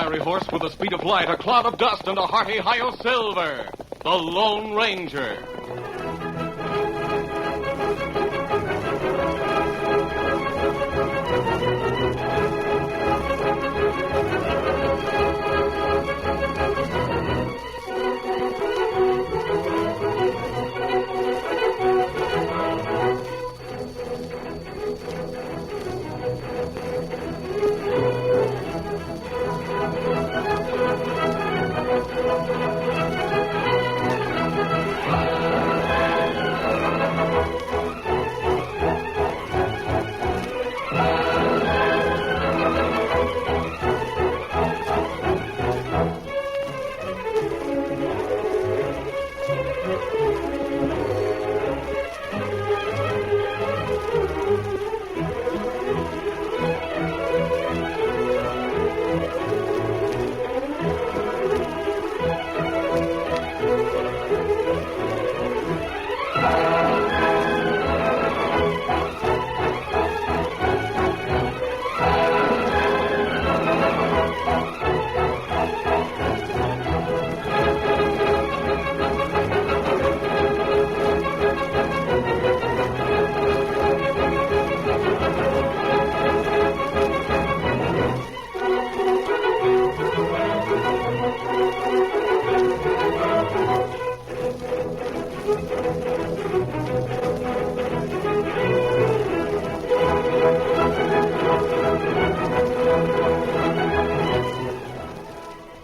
fiery horse with the speed of light, a cloud of dust, and a hearty high silver. The Lone Ranger.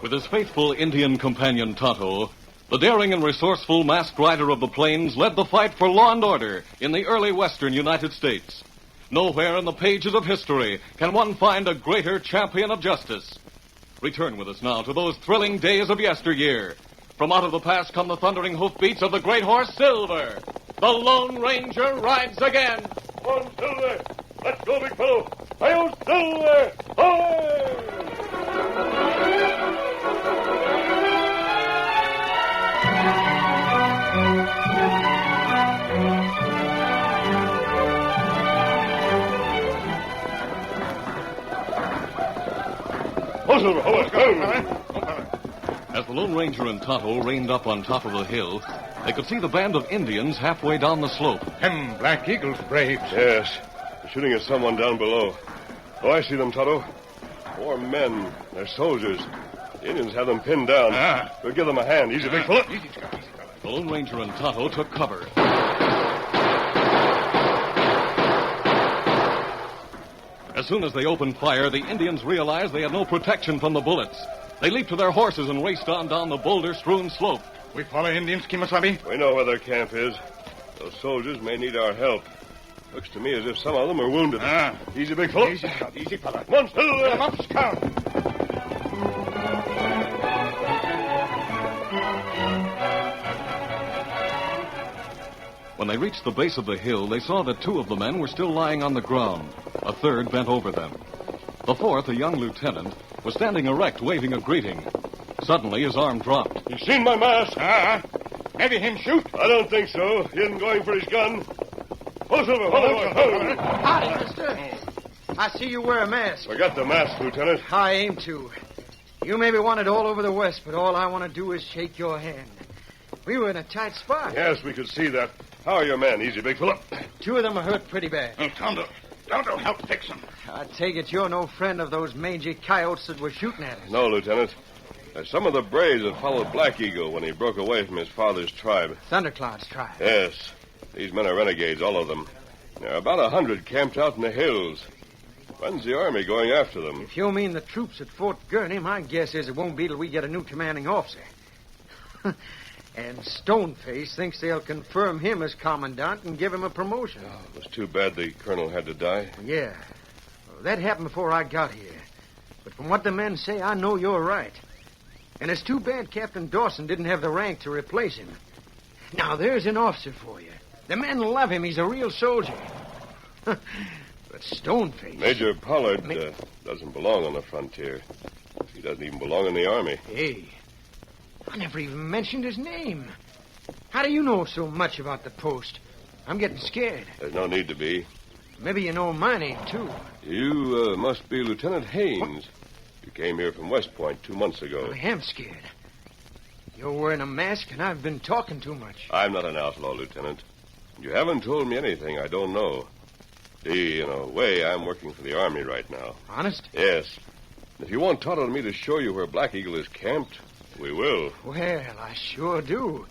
With his faithful Indian companion Tonto, the daring and resourceful masked rider of the plains led the fight for law and order in the early western United States. Nowhere in the pages of history can one find a greater champion of justice. Return with us now to those thrilling days of yesteryear. From out of the past come the thundering hoofbeats of the great horse Silver. The Lone Ranger rides again. Come on, Silver. Let's go, big fellow. Hi-yo, Silver! Away! Oh, Silver, oh, let's go. As the Lone Ranger and Tonto reined up on top of the hill, they could see the band of Indians halfway down the slope. Them Black Eagles braves. Yes. They're shooting at someone down below. Oh, I see them, Tonto. 4 men. They're soldiers. The Indians have them pinned down. We'll give them a hand. Easy, big fellow. Easy, Scott. Easy, fella. The Lone Ranger and Tonto took cover. As soon as they opened fire, the Indians realized they had no protection from the bullets. They leaped to their horses and raced on down the boulder-strewn slope. We follow Indians, Kimasabi? We know where their camp is. Those soldiers may need our help. Looks to me as if some of them are wounded. Easy, big fellow. Easy, Scott. Easy, fella. Come on, Silver. Come up, Scout. When they reached the base of the hill, they saw that 2 of the men were still lying on the ground. A third bent over them. The fourth, a young lieutenant, was standing erect, waving a greeting. Suddenly, his arm dropped. You seen my mask? Maybe him shoot? I don't think so. He isn't going for his gun. Oh, Silver, hold. Howdy, mister. I see you wear a mask. Forgot the mask, Lieutenant. I aim to. You may be wanted all over the West, but all I want to do is shake your hand. We were in a tight spot. Yes, we could see that. How are your men? Easy, big fellow. 2 of them are hurt pretty bad. Tonto, help fix them. I take it you're no friend of those mangy coyotes that were shooting at us. No, Lieutenant. There's some of the braves that followed Black Eagle when he broke away from his father's tribe. Thundercloud's tribe. Yes. These men are renegades, all of them. There are about 100 camped out in the hills. When's the army going after them? If you mean the troops at Fort Gurney, my guess is it won't be till we get a new commanding officer. And Stoneface thinks they'll confirm him as commandant and give him a promotion. Oh, it was too bad the colonel had to die. Yeah. Well, that happened before I got here. But from what the men say, I know you're right. And it's too bad Captain Dawson didn't have the rank to replace him. Now, there's an officer for you. The men love him. He's a real soldier. But Stoneface... Major Pollard doesn't belong on the frontier. He doesn't even belong in the army. Hey, I never even mentioned his name. How do you know so much about the post? I'm getting scared. There's no need to be. Maybe you know my name, too. You must be Lieutenant Haynes. You came here from West Point 2 months ago. I am scared. You're wearing a mask, and I've been talking too much. I'm not an outlaw, Lieutenant. You haven't told me anything I don't know. See, in a way, I'm working for the Army right now. Honest? Yes. If you want Tonto and me to show you where Black Eagle is camped, we will. Well, I sure do.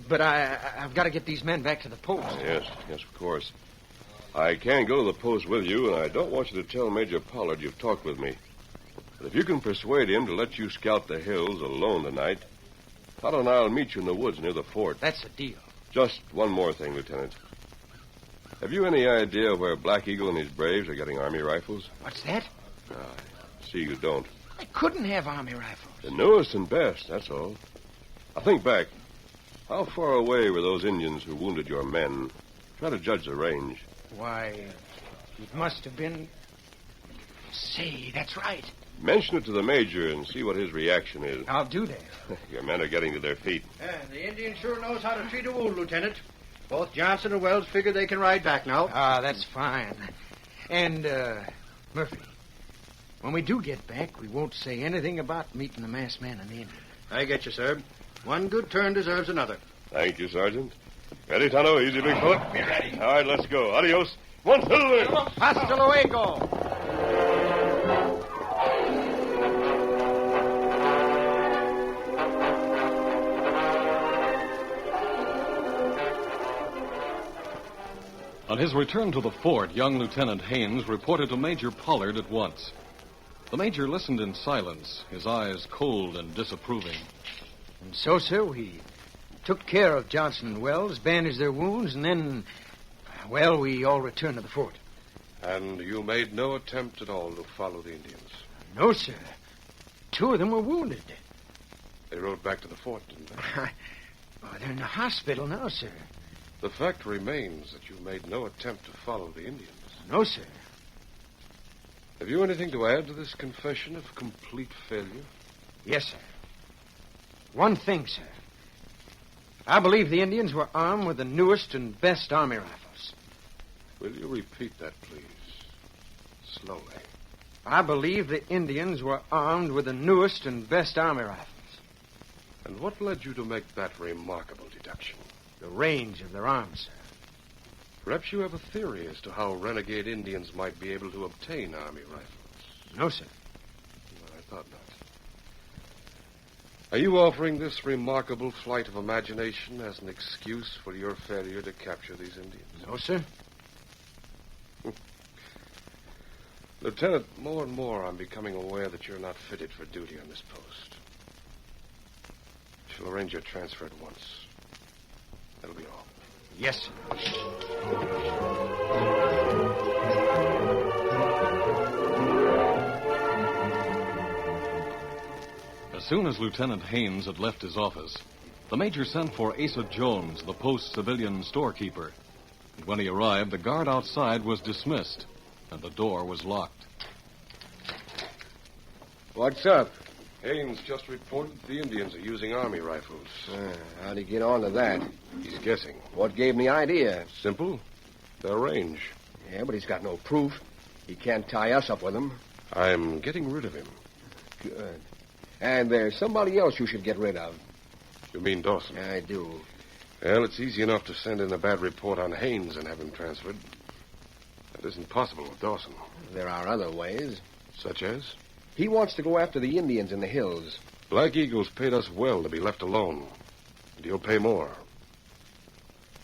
But I've got to get these men back to the post. Yes, of course. I can't go to the post with you, and I don't want you to tell Major Pollard you've talked with me. But if you can persuade him to let you scout the hills alone tonight, Tonto and I'll meet you in the woods near the fort. That's a deal. Just one more thing, Lieutenant. Have you any idea where Black Eagle and his braves are getting Army rifles? What's that? I see you don't. I couldn't have Army rifles. The newest and best, that's all. Now think back. How far away were those Indians who wounded your men? Try to judge the range. Why, it must have been... Say, that's right. Mention it to the Major and see what his reaction is. I'll do that. Your men are getting to their feet. The Indian sure knows how to treat a wound, Lieutenant. Both Johnson and Wells figure they can ride back now. That's fine. And, Murphy, when we do get back, we won't say anything about meeting the masked man and the Indian. I get you, sir. One good turn deserves another. Thank you, Sergeant. Ready, Tonto? Easy, big fella. Be ready. All right, let's go. Adios. One silver. Hasta luego. On his return to the fort, young Lieutenant Haynes reported to Major Pollard at once. The Major listened in silence, his eyes cold and disapproving. And so, sir, we took care of Johnson and Wells, bandaged their wounds, and then, well, we all returned to the fort. And you made no attempt at all to follow the Indians? No, sir. 2 of them were wounded. They rode back to the fort, didn't they? They're in the hospital now, sir. The fact remains that you made no attempt to follow the Indians. No, sir. Have you anything to add to this confession of complete failure? Yes, sir. One thing, sir. I believe the Indians were armed with the newest and best Army rifles. Will you repeat that, please? Slowly. I believe the Indians were armed with the newest and best Army rifles. And what led you to make that remarkable deduction? The range of their arms, sir. Perhaps you have a theory as to how renegade Indians might be able to obtain Army rifles. No, sir. No, I thought not. Are you offering this remarkable flight of imagination as an excuse for your failure to capture these Indians? No, sir. Lieutenant, more and more I'm becoming aware that you're not fitted for duty on this post. I shall arrange your transfer at once. That'll be all. Yes, sir. As soon as Lieutenant Haynes had left his office, the Major sent for Asa Jones, the post civilian storekeeper. And when he arrived, the guard outside was dismissed, and the door was locked. What's up? Haynes just reported the Indians are using Army rifles. How'd he get on to that? He's guessing. What gave him the idea? Simple. Their range. Yeah, but he's got no proof. He can't tie us up with them. I'm getting rid of him. Good. And there's somebody else you should get rid of. You mean Dawson? I do. Well, it's easy enough to send in a bad report on Haynes and have him transferred. That isn't possible with Dawson. There are other ways. Such as? He wants to go after the Indians in the hills. Black Eagle's paid us well to be left alone. And he'll pay more.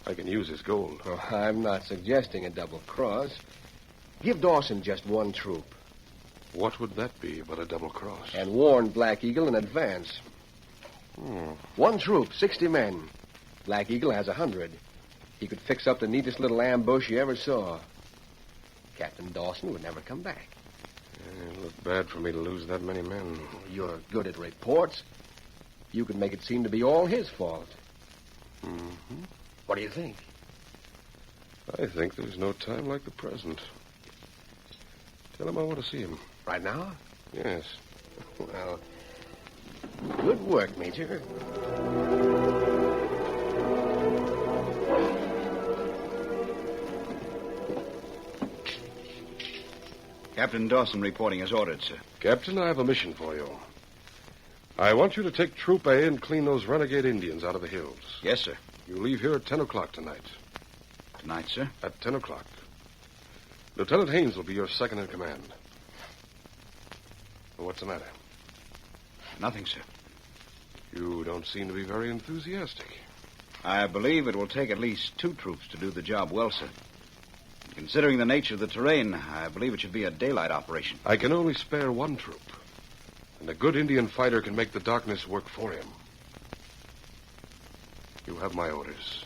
I can use his gold. Oh, I'm not suggesting a double cross. Give Dawson just one troop. What would that be but a double cross? And warn Black Eagle in advance. One troop, 60 men. Black Eagle has 100. He could fix up the neatest little ambush you ever saw. Captain Dawson would never come back. It'd look bad for me to lose that many men. You're good at reports. You could make it seem to be all his fault. Mm-hmm. What do you think? I think there's no time like the present. Tell him I want to see him. Right now? Yes. Well, good work, Major. Captain Dawson reporting as ordered, sir. Captain, I have a mission for you. I want you to take Troop A and clean those renegade Indians out of the hills. Yes, sir. You leave here at 10 o'clock tonight. Tonight, sir? At 10 o'clock. Lieutenant Haynes will be your second in command. Well, what's the matter? Nothing, sir. You don't seem to be very enthusiastic. I believe it will take at least 2 troops to do the job well, sir. Considering the nature of the terrain, I believe it should be a daylight operation. I can only spare 1 troop. And a good Indian fighter can make the darkness work for him. You have my orders.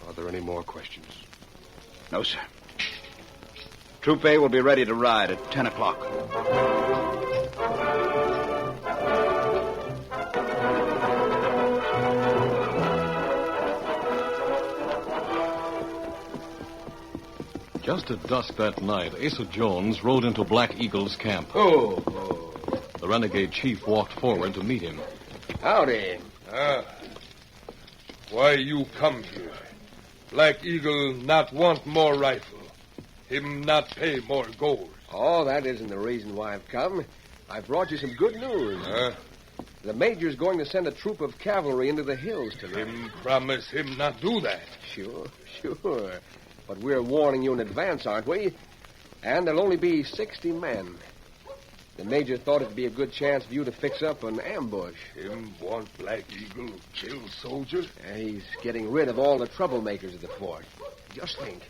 Are there any more questions? No, sir. Troop A will be ready to ride at 10 o'clock. Just at dusk that night, Asa Jones rode into Black Eagle's camp. Oh. The renegade chief walked forward to meet him. Howdy. Why you come here? Black Eagle not want more rifle. Him not pay more gold. Oh, that isn't the reason why I've come. I've brought you some good news. The major's going to send a troop of cavalry into the hills tonight. Him promise him not do that. Sure. But we're warning you in advance, aren't we? And there'll only be 60 men. The major thought it'd be a good chance for you to fix up an ambush. Him want Black Eagle kill soldiers? He's getting rid of all the troublemakers at the fort. Just think.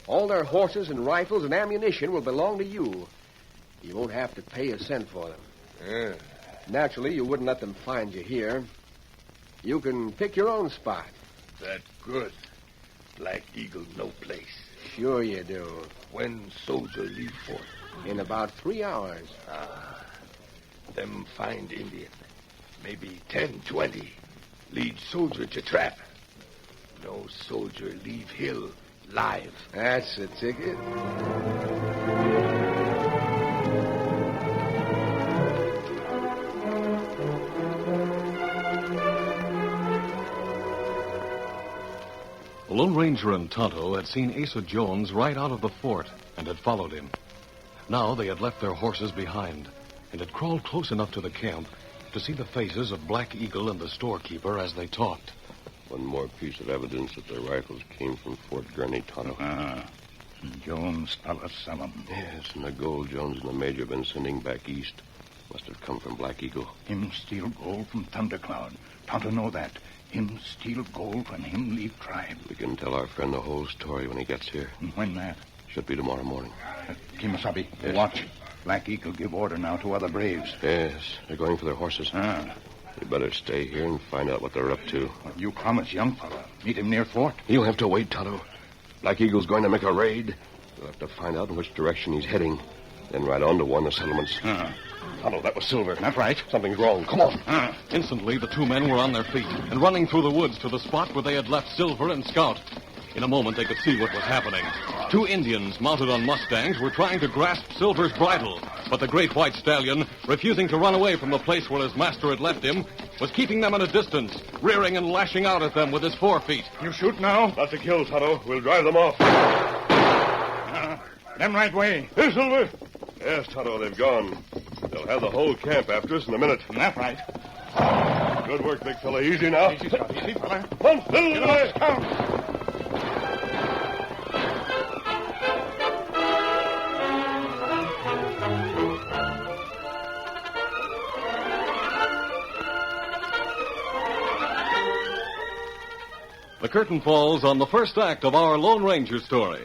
All their horses and rifles and ammunition will belong to you. You won't have to pay a cent for them. Naturally, you wouldn't let them find you here. You can pick your own spot. That good. Black Eagle no place. Sure you do. When soldier leave fort? In about 3 hours. Them find Indian. Maybe 10, 20. Lead soldier to trap. No soldier leave hill live. That's the ticket. The Lone Ranger and Tonto had seen Asa Jones ride out of the fort and had followed him. Now they had left their horses behind and had crawled close enough to the camp to see the faces of Black Eagle and the storekeeper as they talked. One more piece of evidence that the rifles came from Fort Gurney, Tonto. Jones fellas sell 'em. Yes, and the gold Jones and the major have been sending back east must have come from Black Eagle. Him steal gold from Thundercloud. Tonto know that. Him steal gold when him leave tribe. We can tell our friend the whole story when he gets here. When that? Should be tomorrow morning. Kimasabi, Yes. watch. Black Eagle give order now to other braves. Yes, they're going for their horses. We better stay here and find out what they're up to. You promise, young fella. Meet him near fort. You'll have to wait, Tonto. Black Eagle's going to make a raid. We'll have to find out in which direction he's heading. Then ride on to one of the settlements. Tonto, that was Silver. That's right. Something's wrong. Come on. Instantly, the 2 men were on their feet and running through the woods to the spot where they had left Silver and Scout. In a moment, they could see what was happening. 2 Indians mounted on Mustangs were trying to grasp Silver's bridle, but the great white stallion, refusing to run away from the place where his master had left him, was keeping them at a distance, rearing and lashing out at them with his forefeet. You shoot now? Not to kill, Tonto. We'll drive them off. Them right way. Here, Silver. Yes, Tonto, they've gone. They'll have the whole camp after us in a minute. That's right. Good work, big fella. Easy now. Easy, Scott. Easy, fella. One, little way. The curtain falls on the first act of our Lone Ranger story.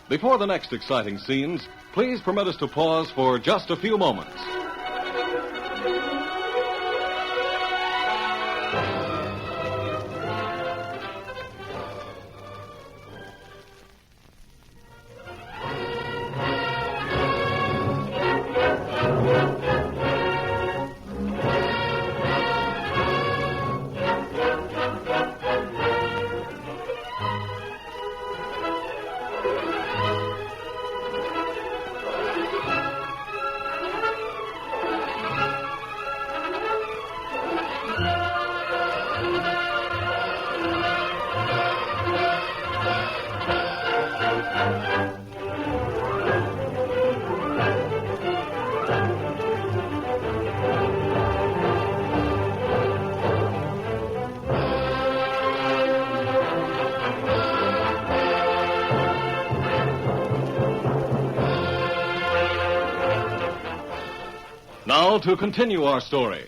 Before the next exciting scenes, please permit us to pause for just a few moments. Now to continue our story.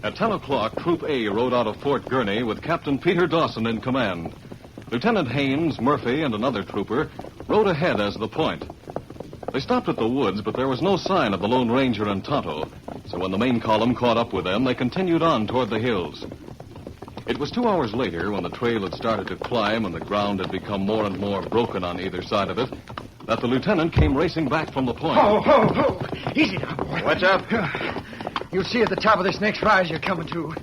At 10 o'clock, Troop A rode out of Fort Gurney with Captain Peter Dawson in command. Lieutenant Haynes, Murphy, and another trooper rode ahead as the point. They stopped at the woods, but there was no sign of the Lone Ranger and Tonto, so when the main column caught up with them, they continued on toward the hills. It was 2 hours later, when the trail had started to climb and the ground had become more and more broken on either side of it, that the lieutenant came racing back from the point. Oh. Easy now, boy. What's up? You'll see at the top of this next rise you're coming to.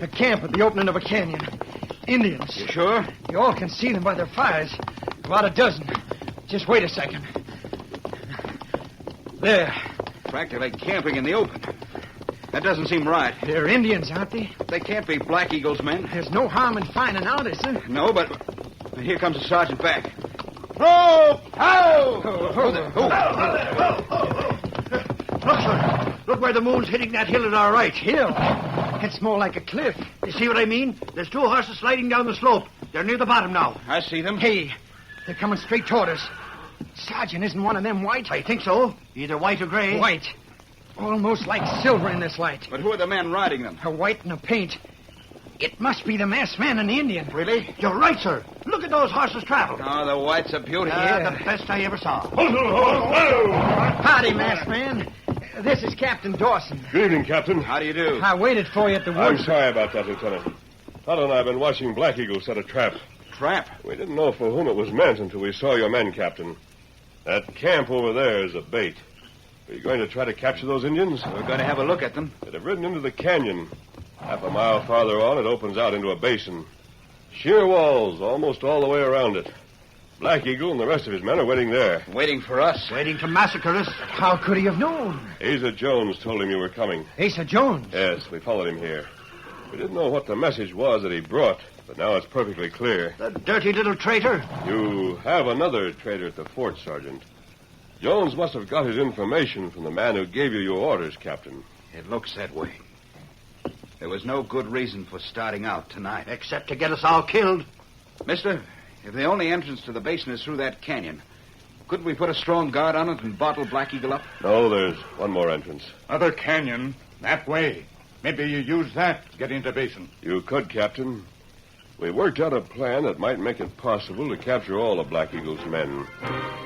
A camp at the opening of a canyon. Indians. You sure? You all can see them by their fires. About a dozen. Just wait a second. There. Practically camping in the open. That doesn't seem right. They're Indians, aren't they? They can't be Black Eagle's men. There's no harm in finding out, is there? No, but here comes the sergeant back. Rope! Look, sir. Look where the moon's hitting that hill at our right. Hill? It's more like a cliff. You see what I mean? There's 2 horses sliding down the slope. They're near the bottom now. I see them. Hey, they're coming straight toward us. Sergeant, isn't one of them white? I think so. Either white or gray. White. Almost like silver in this light. But who are the men riding them? A white and a paint. It must be the masked man and the Indian. Really? You're right, sir. Look at those horses travel. Oh, the white's a beauty. Yeah. The best I ever saw. Howdy, masked man. This is Captain Dawson. Good evening, Captain. How do you do? I waited for you at the I'm woods. sorry about that, Lieutenant. Tonto and I have been watching Black Eagle set a trap. Trap? We didn't know for whom it was meant until we saw your men, Captain. That camp over there is a bait. Are you going to try to capture those Indians? We're going to have a look at them. They've ridden into the canyon. Half a mile farther on, it opens out into a basin. Sheer walls almost all the way around it. Black Eagle and the rest of his men are waiting there. Waiting for us. Waiting to massacre us. How could he have known? Asa Jones told him you were coming. Asa Jones? Yes, we followed him here. We didn't know what the message was that he brought, but now it's perfectly clear. The dirty little traitor. You have another traitor at the fort, Sergeant. Jones must have got his information from the man who gave you your orders, Captain. It looks that way. There was no good reason for starting out tonight. Except to get us all killed. Mister, if the only entrance to the basin is through that canyon, couldn't we put a strong guard on it and bottle Black Eagle up? No, there's one more entrance. Other canyon, that way. Maybe you use that to get into basin. You could, Captain. We worked out a plan that might make it possible to capture all of Black Eagle's men.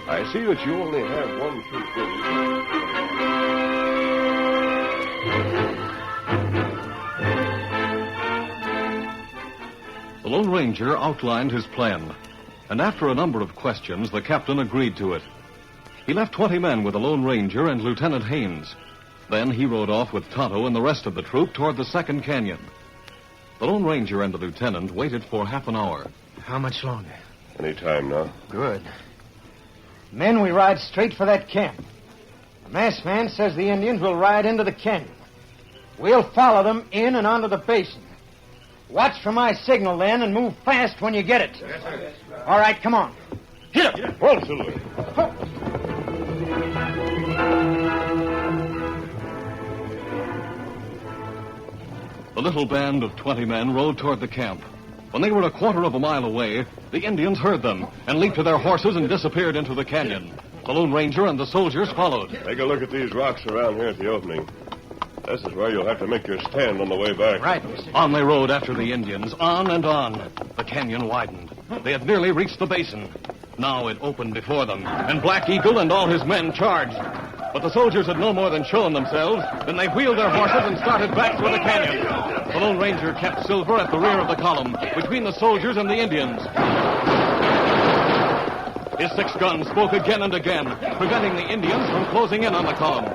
I see that you only have one troop with you. The Lone Ranger outlined his plan, and after a number of questions, the captain agreed to it. He left 20 men with the Lone Ranger and Lieutenant Haynes. Then he rode off with Tonto and the rest of the troop toward the second canyon. The Lone Ranger and the lieutenant waited for half an hour. How much longer? Any time now. Good. Men, we ride straight for that camp. The masked man says the Indians will ride into the canyon. We'll follow them in and onto the basin. Watch for my signal then and move fast when you get it. Yes, sir. All right, come on. Hit him. Hold, Silver. The little band of 20 men rode toward the camp. When they were a quarter of a mile away, the Indians heard them and leaped to their horses and disappeared into the canyon. The Lone Ranger and the soldiers followed. Take a look at these rocks around here at the opening. This is where you'll have to make your stand on the way back. Right. On they rode after the Indians, on and on. The canyon widened. They had nearly reached the basin. Now it opened before them, and Black Eagle and all his men charged. But the soldiers had no more than shown themselves. Then they wheeled their horses and started back toward the canyon. The Lone Ranger kept Silver at the rear of the column, between the soldiers and the Indians. His 6 guns spoke again and again, preventing the Indians from closing in on the column.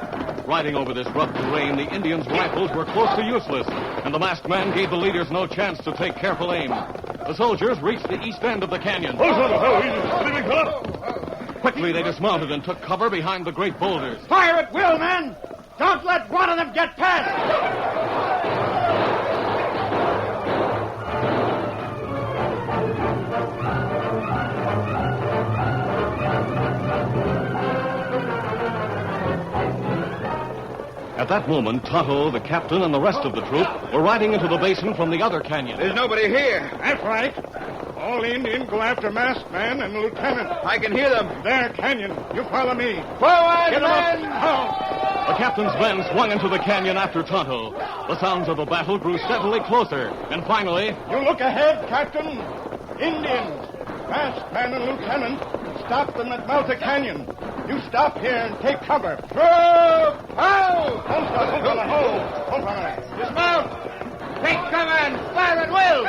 Riding over this rough terrain, the Indians' rifles were close to useless, and the masked man gave the leaders no chance to take careful aim. The soldiers reached the east end of the canyon. Quickly, they dismounted and took cover behind the great boulders. Fire at will, men! Don't let one of them get past! At that moment, Tonto, the captain, and the rest of the troop were riding into the basin from the other canyon. There's nobody here. That's right. All the Indians go after Masked Man and the lieutenant. I can hear them. There, canyon. You follow me. Forward, Get 'em men! up. The captain's men swung into the canyon after Tonto. The sounds of the battle grew steadily closer, and finally... You look ahead, Captain. Indians. Masked Man and lieutenant. Stop them at Malta Canyon. You stop here and take cover. Troop! Hold! Hold on. Dismount! Take cover and fire at will!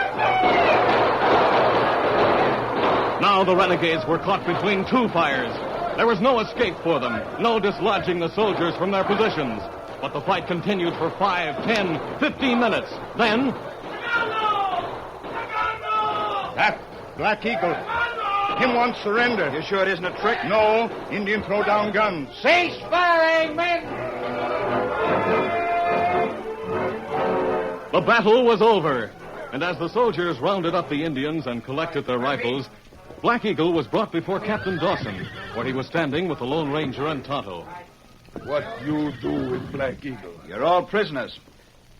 Now the renegades were caught between two fires. There was no escape for them, no dislodging the soldiers from their positions. But the fight continued for 5, 10, 15 minutes. Then... That Black Eagle. Him wants surrender. You sure it isn't a trick? No. Indian throw down guns. Cease firing, men! The battle was over. And as the soldiers rounded up the Indians and collected their rifles, Black Eagle was brought before Captain Dawson, where he was standing with the Lone Ranger and Tonto. What you do with Black Eagle? You're all prisoners.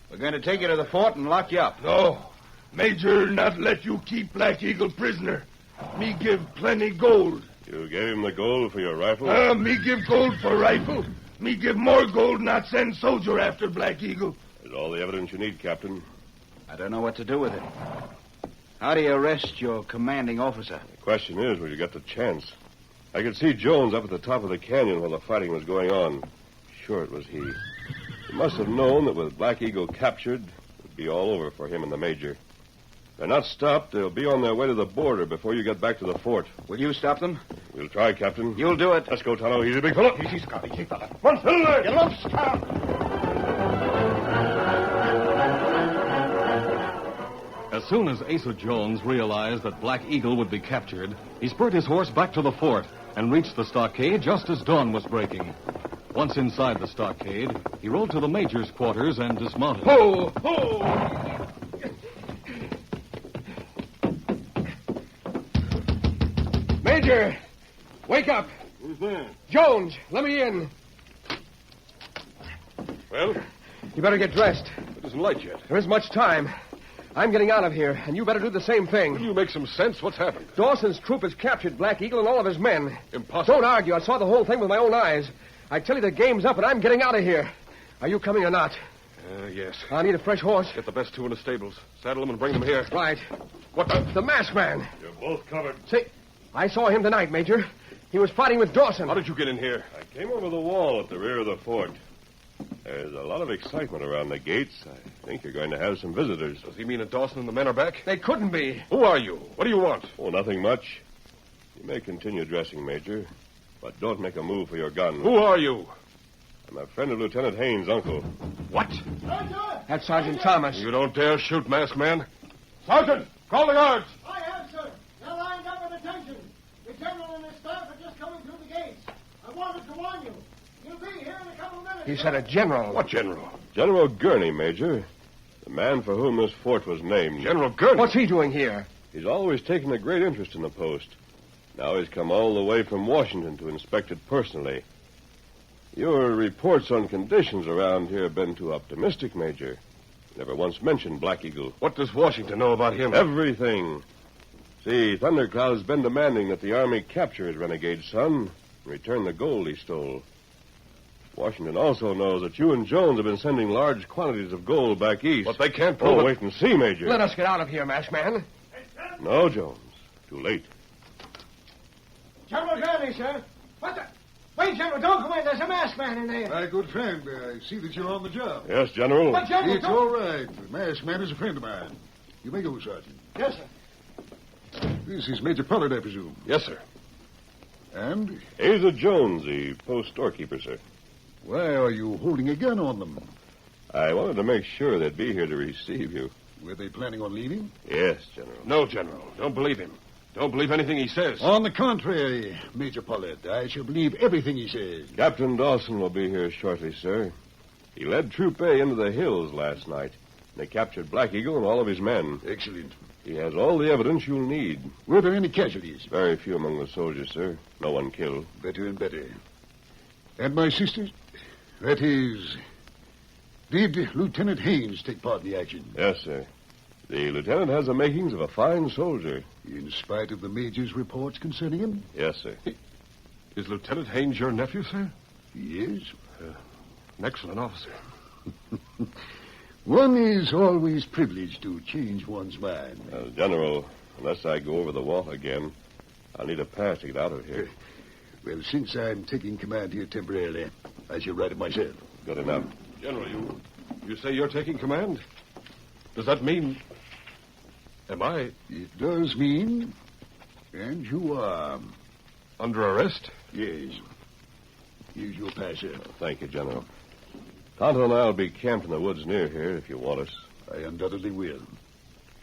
We're going to take you to the fort and lock you up. No. Major not let you keep Black Eagle prisoner. Me give plenty gold. You gave him the gold for your rifle? Me give gold for rifle. Me give more gold not send soldier after Black Eagle. There's all the evidence you need, Captain. I don't know what to do with it. How do you arrest your commanding officer? The question is, will you get the chance? I could see Jones up at the top of the canyon while the fighting was going on. Sure it was he. He must have known that with Black Eagle captured, it would be all over for him and the Major. If they're not stopped, they'll be on their way to the border before you get back to the fort. Will you stop them? We'll try, Captain. You'll do it. Let's go, Tonto. He's a big fellow. Easy, Scotty. Easy, fella. Run, Silver. Get up, Scout. As soon as Asa Jones realized that Black Eagle would be captured, he spurred his horse back to the fort and reached the stockade just as dawn was breaking. Once inside the stockade, he rode to the Major's quarters and dismounted. Ho! Ho! Major! Wake up! Who's there? Jones, let me in. Well, You better get dressed. it isn't light yet. There isn't much time. I'm getting out of here, and you better do the same Will thing. you make some sense? What's happened? Dawson's troop has captured Black Eagle and all of his men. Impossible. Don't argue. I saw the whole thing with my own eyes. I tell you the game's up, and I'm getting out of here. Are you coming or not? Yes. I need a fresh horse. Get the best two in the stables. Saddle them and bring them here. Right. What the? The masked man. You're both covered. See, I saw him tonight, Major. He was fighting with Dawson. How did you get in here? I came over the wall at the rear of the fort. There's a lot of excitement around the gates. I think you're going to have some visitors. Does he mean that Dawson and the men are back? They couldn't be. Who are you? What do you want? Oh, nothing much. You may continue dressing, Major, but don't make a move for your gun. Who are you? I'm a friend of Lieutenant Haynes' uncle. What? That's Sergeant Thomas. You don't dare shoot, masked man. Sergeant, call the guards. I have, sir. They're lined up at attention. The general and his staff are just coming through the gates. I wanted to warn you. You'll be here in a couple of minutes. He said a general. What general? General Gurney, Major. The man for whom this fort was named. General Gurney. What's he doing here? He's always taken a great interest in the post. Now he's come all the way from Washington to inspect it personally. Your reports on conditions around here have been too optimistic, Major. Never once mentioned Black Eagle. What does Washington know about him? Everything. See, Thundercloud's been demanding that the Army capture his renegade son and return the gold he stole. Washington also knows that you and Jones have been sending large quantities of gold back east. But they can't prove Oh, it. wait and see, Major. Let us get out of here, masked man. No, Jones. Too late. General Gurney, sir. What the? Wait, General, don't go in. There's a masked man in there. My good friend, I see that you're on the job. Yes, General. But, General, It's don't... all right. The masked man is a friend of mine. You may go, Sergeant. Yes, sir. This is Major Pollard, I presume. Yes, sir. And Asa Jones, the post storekeeper, sir. why are you holding a gun on them? I wanted to make sure they'd be here to receive you. Were they planning on leaving? Yes, General. No, General. Don't believe him. Don't believe anything he says. On the contrary, Major Pollard, I shall believe everything he says. Captain Dawson will be here shortly, sir. He led Troop A into the hills last night. They captured Black Eagle and all of his men. Excellent. He has all the evidence you'll need. Were there any casualties? Very few among the soldiers, sir. No one killed. Better and better. And my sisters? That is, Did Lieutenant Haynes take part in the action? Yes, sir. The lieutenant has the makings of a fine soldier. In spite of the major's reports concerning him? Yes, sir. Is Lieutenant Haynes your nephew, sir? He is. An excellent officer. One is always privileged to change one's mind. General, unless I go over the wall again, I'll need a pass to get out of here. Well, since I'm taking command here temporarily, I shall ride it myself. Good enough. General, you say you're taking command? Does that mean... Am I... It does mean... And you are... Under arrest? Yes. Here's your pass, sir. Thank you, General. Tonto and I will be camped in the woods near here if you want us. I undoubtedly will.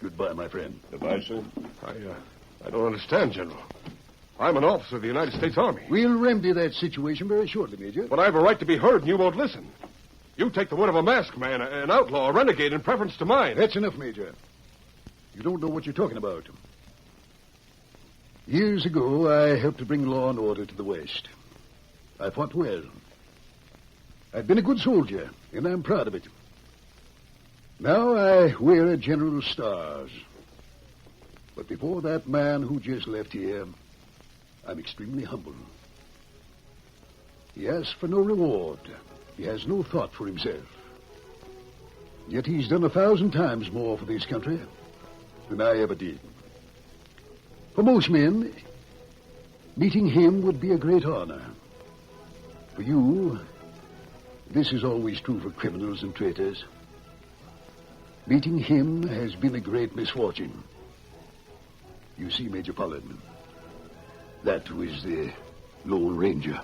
Goodbye, my friend. Goodbye, sir. I don't understand, General. I'm an officer of the United States Army. We'll remedy that situation very shortly, Major. But I have a right to be heard, and you won't listen. You take the word of a masked man, an outlaw, a renegade in preference to mine. That's enough, Major. You don't know what you're talking about. Years ago, I helped to bring law and order to the West. I fought well. I've been a good soldier, and I'm proud of it. Now I wear a general's stars. But before that man who just left here, I'm extremely humble. He asks for no reward. He has no thought for himself. Yet he's done 1,000 times more for this country than I ever did. For most men, meeting him would be a great honor. For you, this is always true for criminals and traitors. Meeting him has been a great misfortune. You see, Major Pollard, that was the Lone Ranger.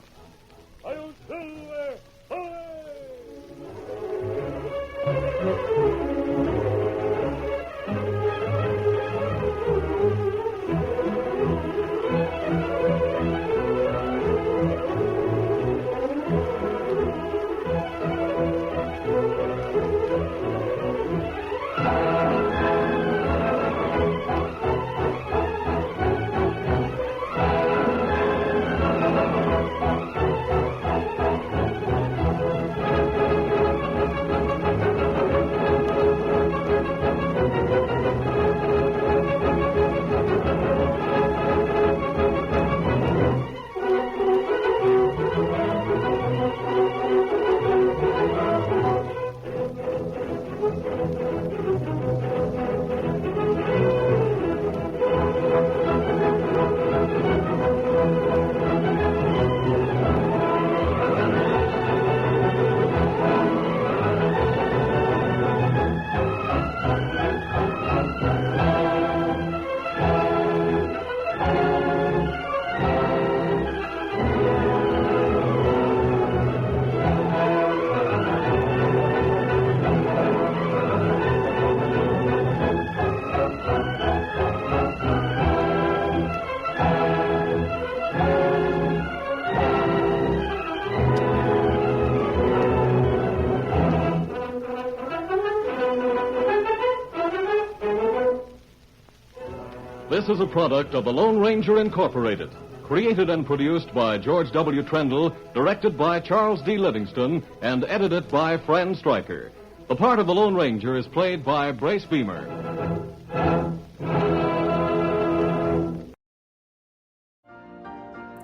This is a product of the Lone Ranger Incorporated. Created and produced by George W. Trendle, directed by Charles D. Livingston, and edited by Fran Stryker. The part of the Lone Ranger is played by Brace Beamer.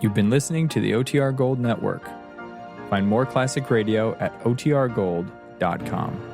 You've been listening to the OTR Gold Network. Find more classic radio at otrgold.com.